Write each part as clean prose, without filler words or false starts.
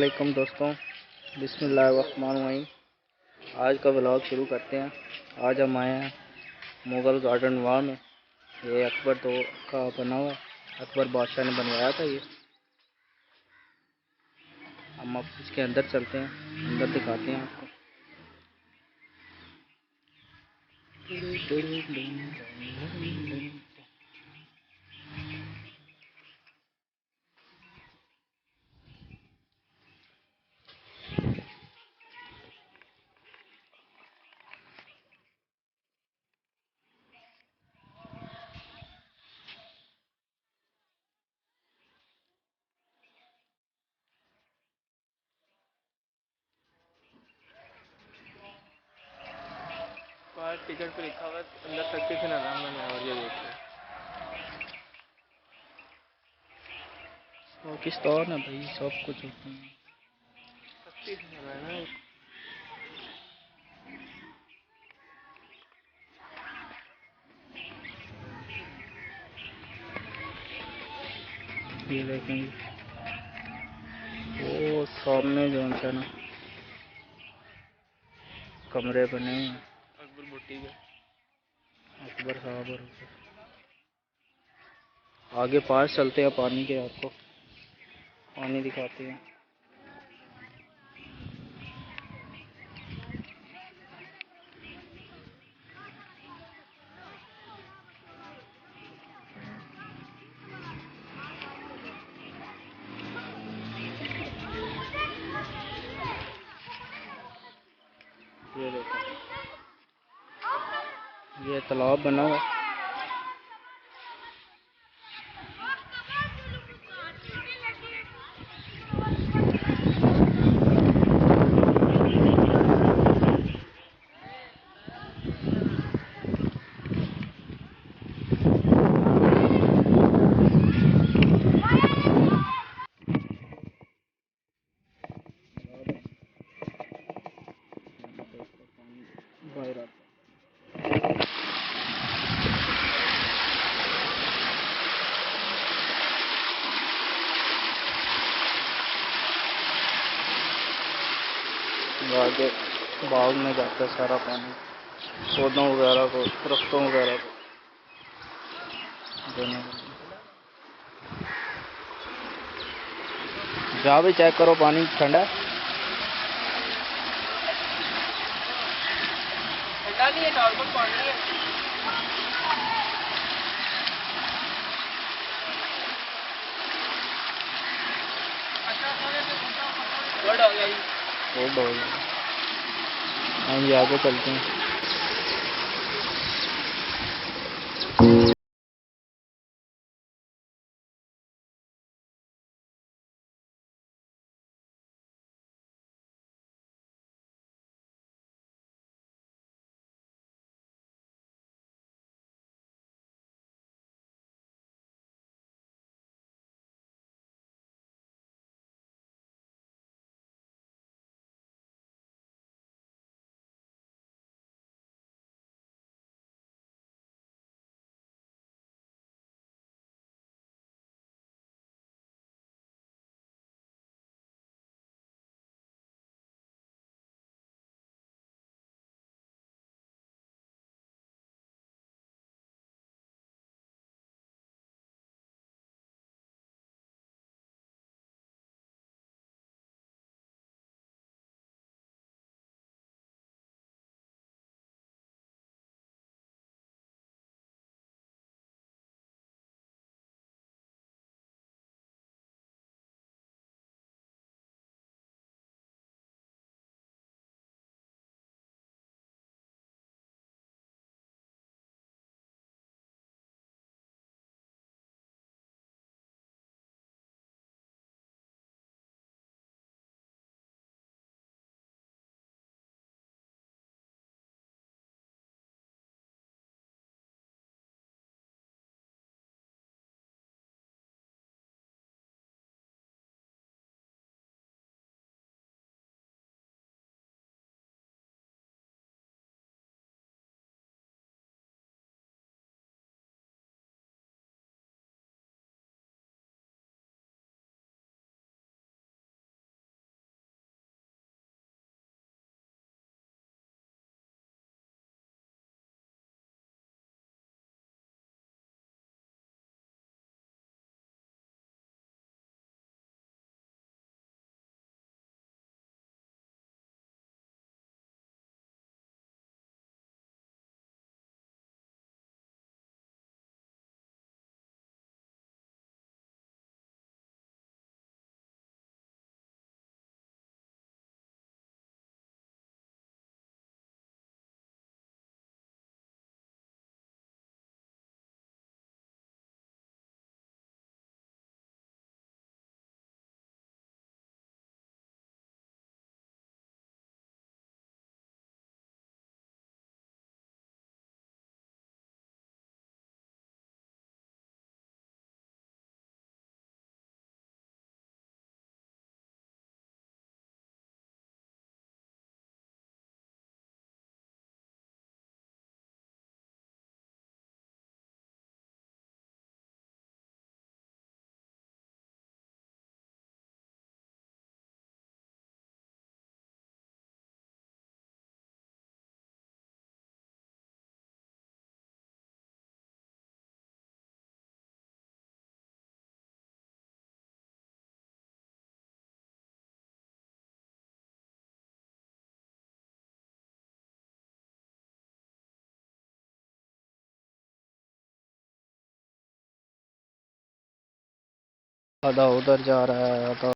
वालेकुम दोस्तों, बिस्मिल्लाहिर्रहमानिर्रहीम। आज का ब्लॉग शुरू करते हैं। आज हम आए हैं मुग़ल गार्डन वहाँ में। ये अकबर तो का बना हुआ है, अकबर बादशाह ने बनवाया था ये। हम अब इसके अंदर चलते हैं, अंदर दिखाते हैं आपको। बाहर टिकट पे लिखा हुआ है अंदर सकते थे ना राम बने। और ये देखो पाकिस्तान है भाई, सब कुछ होता है। सकते थे ना ना। ये देखेंगे वो सामने जो है ना कमरे बने हुए हैं अकबर भुट्टी के। अकबर साहब। और आगे पास चलते हैं पानी के, आपको पानी दिखाते हैं। ये देखो, ये तालाब बना हुआ है। बाहर आता है। आगे बाग में जाता है सारा पानी, पौधों वगैरह को, दरख्तों वगैरह को देने के लिए। जहाँ भी चेक करो पानी ठंडा है। ठंडा नहीं है, नॉर्मल पानी है। गुड हो गया जी। गुड हो गया। हम आगे चलते हैं। आधा उधर जा रहा है, आधा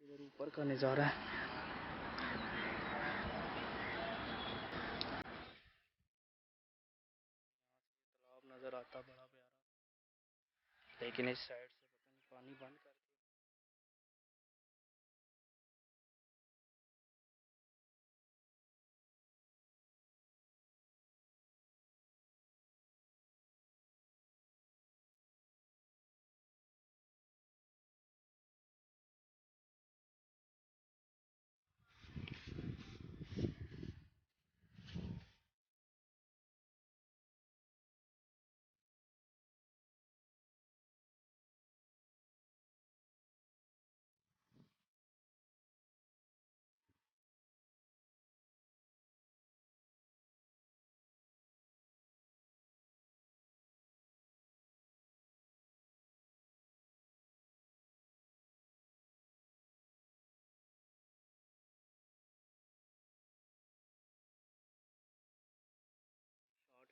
इधर ऊपर का नज़ारा है। तालाब नज़र आता बड़ा प्यारा, लेकिन इस साइड से पता नहीं पानी बंद कर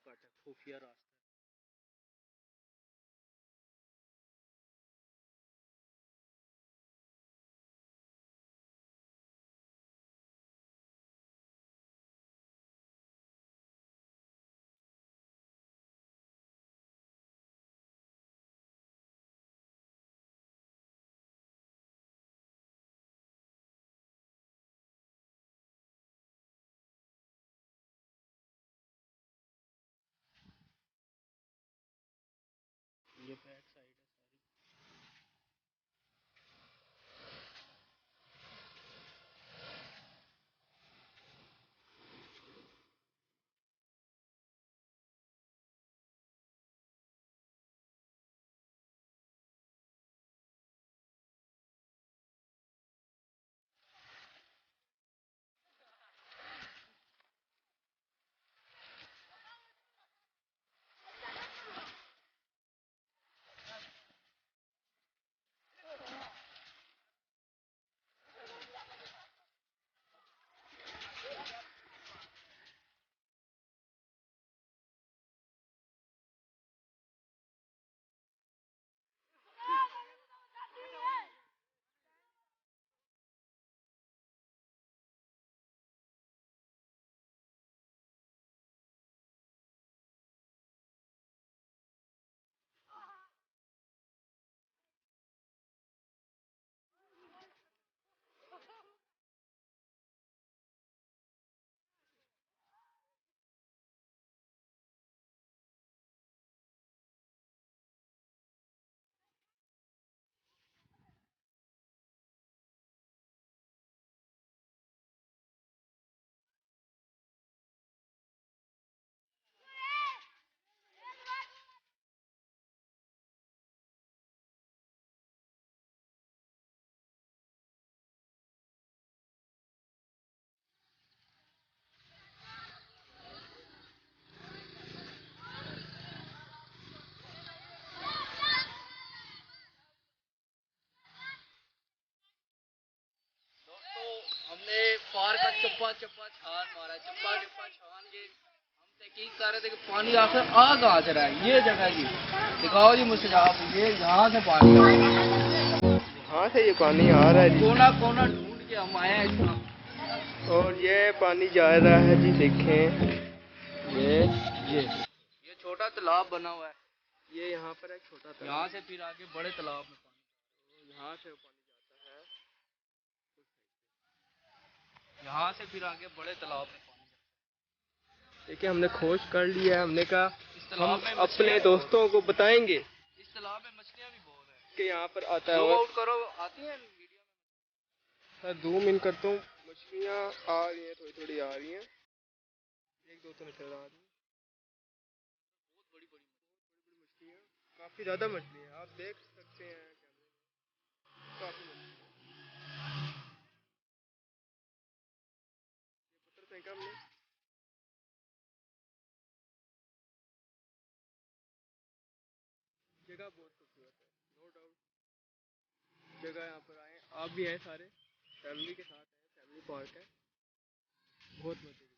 शॉर्टकट है, खुफिया रास्ता। हमने पार का चप्पा चप्पा छान मारा, चप्पा चप्पा छान के हम तहकीक कर रहे थे कि पानी आखिर आ कहाँ से रहा है। ये जगह जी दिखाओ जी मुझसे आप, ये यहाँ से पानी आ रहा है, यहाँ से ये पानी आ रहा है जी। कोना कोना ढूंढ के हम आए हैं इसका। और ये पानी जा रहा है जी, देखें ये छोटा तालाब बना हुआ है, ये यहाँ पर एक छोटा तालाब, यहाँ से फिर आगे बड़े तालाब में पानी, यहाँ से पानी जाता है। यहाँ से फिर आगे बड़े तालाब में पानी। देखिए हमने खोज कर लिया है, हमने कहा इस तालाब हम में अपने दोस्तों को बताएंगे इस तालाब में मछलियाँ भी बहुत हैं। कि यहाँ पर आता है। ज़ूम और आउट करो, आती हैं वीडियो में। सर जूम इन करता हूँ, मछलियाँ आ रही हैं, थोड़ी थोड़ी आ रही हैं, एक दो तो नजर आ रही हैं। बहुत बड़ी बड़ी मछलियाँ, काफ़ी ज़्यादा मछली है, आप देख सकते हैं काफ़ी मछली। पत्थर फेंका हमने, जगह बहुत खूबसूरत है, नो डाउट। जगह यहाँ पर आए, आप भी हैं सारे फैमिली के साथ हैं, फैमिली पार्क है, बहुत मजे।